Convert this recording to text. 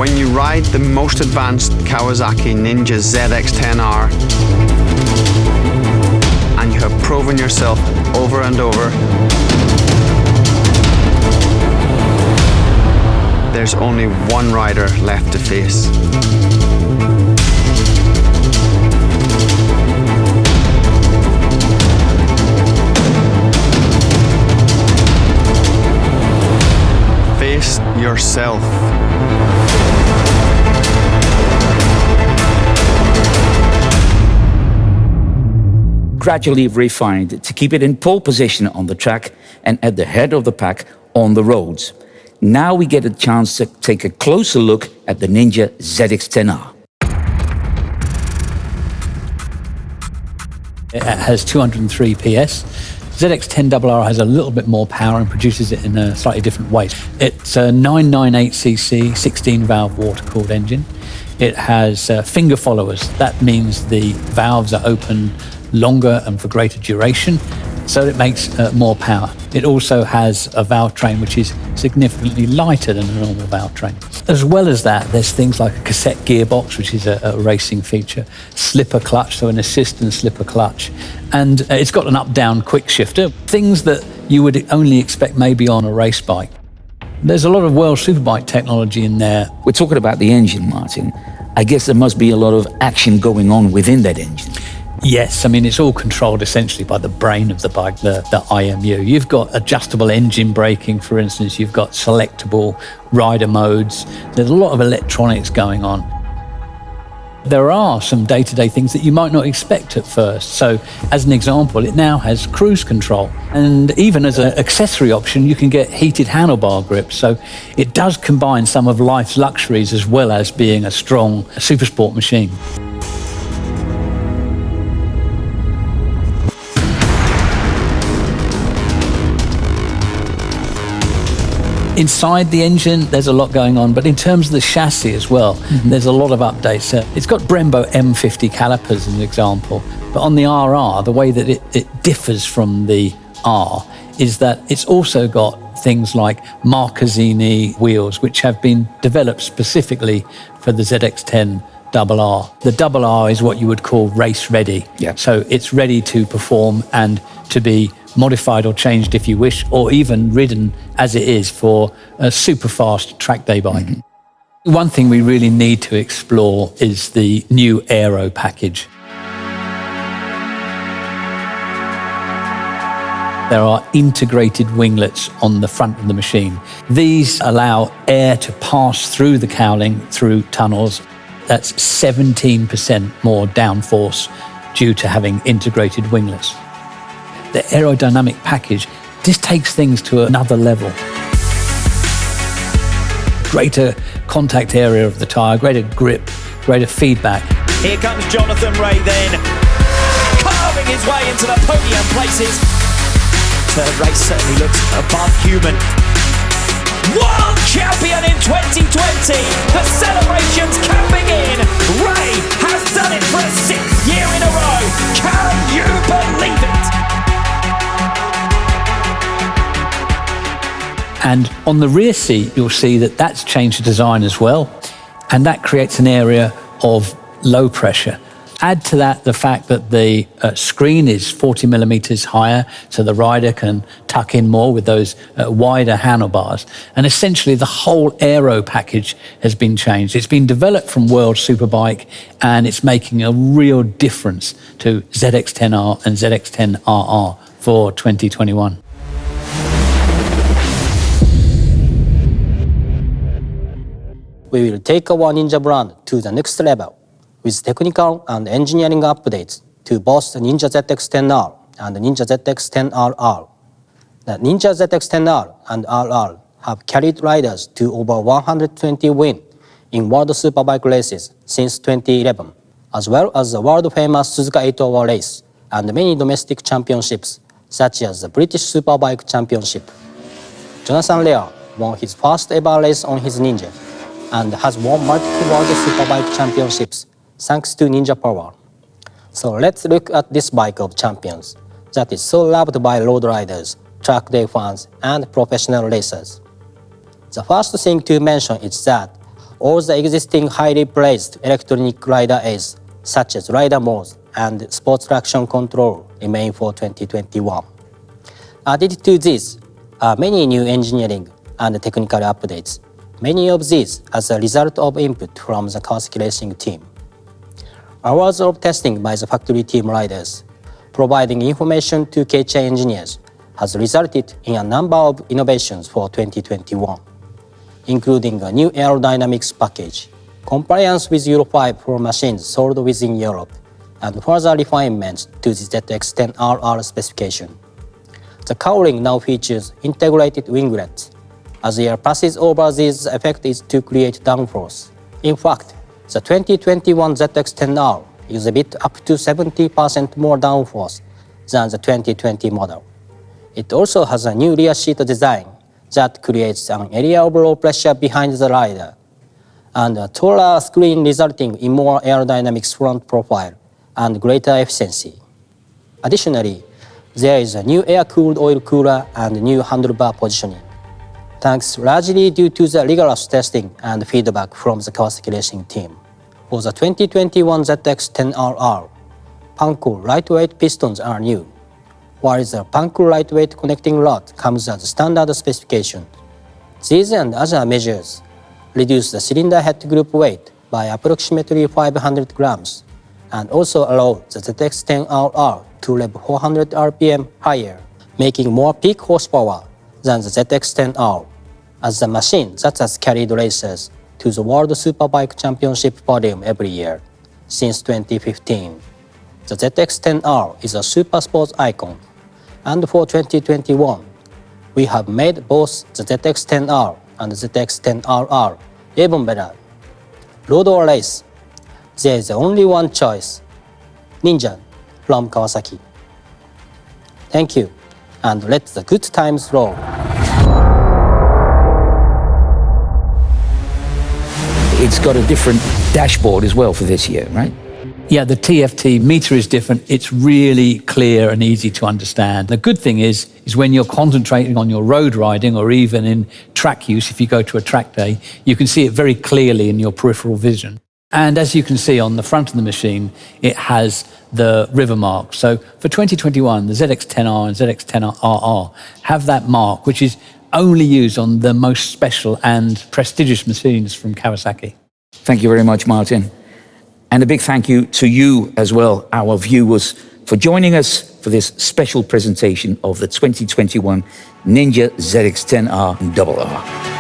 When you ride the most advanced Kawasaki Ninja ZX-10R and you have proven yourself over and over, there's only one rider left to face. Face yourself. Gradually refined to keep it in pole position on the track and at the head of the pack on the roads. Now we get a chance to take a closer look at the Ninja ZX-10R. It has 203 PS. ZX-10R has a little bit more power and produces it in a slightly different way. It's a 998cc 16-valve water-cooled engine. It has finger followers. That means the valves are open longer and for greater duration, so it makes more power. It also has a valve train which is significantly lighter than a normal valve train. As well as that, there's things like a cassette gearbox, which is a racing feature, slipper clutch, so an assist and slipper clutch, and it's got an up-down quick shifter, things that you would only expect maybe on a race bike. There's a lot of World Superbike technology in there. We're talking about the engine, Martin. I guess there must be a lot of action going on within that engine. Yes, I mean, it's all controlled essentially by the brain of the bike, the IMU. You've got adjustable engine braking, for instance. You've got selectable rider modes. There's a lot of electronics going on. There are some day-to-day things that you might not expect at first. So, as an example, it now has cruise control. And even as an accessory option, you can get heated handlebar grips. So it does combine some of life's luxuries as well as being a strong supersport machine. Inside the engine, there's a lot going on, but in terms of the chassis as well, there's a lot of updates. It's got Brembo M50 calipers as an example, but on the RR, the way that it differs from the R is that it's also got things like Marcazzini wheels, which have been developed specifically for the ZX-10R. The RR is what you would call race ready. Yeah. So it's ready to perform and to be modified or changed if you wish, or even ridden as it is for a super fast track day bike. One thing we really need to explore is the new aero package. There are integrated winglets on the front of the machine. These allow air to pass through the cowling through tunnels. That's 17% more downforce due to having integrated winglets. The aerodynamic package just takes things to another level. Greater contact area of the tyre, greater grip, greater feedback. Here comes Jonathan Ray then, carving his way into the podium places. Third race certainly looks above human. World champion in 2020! The celebrations can begin! Ray has done it for a 6th year in a row! Can you believe it? And on the rear seat, you'll see that that's changed the design as well. And that creates an area of low pressure. Add to that the fact that the screen is 40 millimeters higher, so the rider can tuck in more with those wider handlebars. And essentially the whole aero package has been changed. It's been developed from World Superbike, and it's making a real difference to ZX-10R and ZX-10RR for 2021. We will take our Ninja brand to the next level with technical and engineering updates to both the Ninja ZX-10R and the Ninja ZX-10RR. The Ninja ZX-10R and RR have carried riders to over 120 wins in World Superbike races since 2011, as well as the world-famous Suzuka 8-hour race and many domestic championships, such as the British Superbike Championship. Jonathan Ray won his first ever race on his Ninja and has won multiple World Superbike Championships thanks to Ninja Power. So let's look at this bike of champions that is so loved by road riders, track day fans, and professional racers. The first thing to mention is that all the existing highly praised electronic rider aids, such as rider modes and sports traction control, remain for 2021. Added to this are many new engineering and technical updates, many of these as a result of input from the Kawasaki racing team. Hours of testing by the factory team riders, providing information to KCA engineers, has resulted in a number of innovations for 2021, including a new aerodynamics package, compliance with Euro 5 for machines sold within Europe, and further refinements to the ZX-10RR specification. The cowling now features integrated winglets. As the air passes over these, the effect is to create downforce. In fact, the 2021 ZX-10R exhibits up to 70% more downforce than the 2020 model. It also has a new rear seat design that creates an area of low pressure behind the rider, and a taller screen resulting in more aerodynamics front profile and greater efficiency. Additionally, there is a new air-cooled oil cooler and new handlebar positioning, thanks largely due to the rigorous testing and feedback from the Kawasaki racing team. For the 2021 ZX-10RR, Panko lightweight pistons are new, while the Panko lightweight connecting rod comes as standard specification. These and other measures reduce the cylinder head group weight by approximately 500 grams and also allow the ZX-10RR to rev 400 RPM higher, making more peak horsepower than the ZX-10R, as the machine that has carried racers to the World Superbike Championship podium every year since 2015. The ZX-10R is a super sports icon, and for 2021, we have made both the ZX-10R and the ZX-10RR even better. Road or race, there is only one choice: Ninja from Kawasaki. Thank you, and let the good times roll. It's got a different dashboard as well for this year, right? Yeah, the TFT meter is different. It's really clear and easy to understand. The good thing is when you're concentrating on your road riding or even in track use, if you go to a track day, you can see it very clearly in your peripheral vision. And as you can see on the front of the machine, it has the river mark. So for 2021, the ZX-10R and ZX-10RR have that mark, which is only used on the most special and prestigious machines from Kawasaki. Thank you very much, Martin. And a big thank you to you as well, our viewers, for joining us for this special presentation of the 2021 Ninja ZX-10R RR.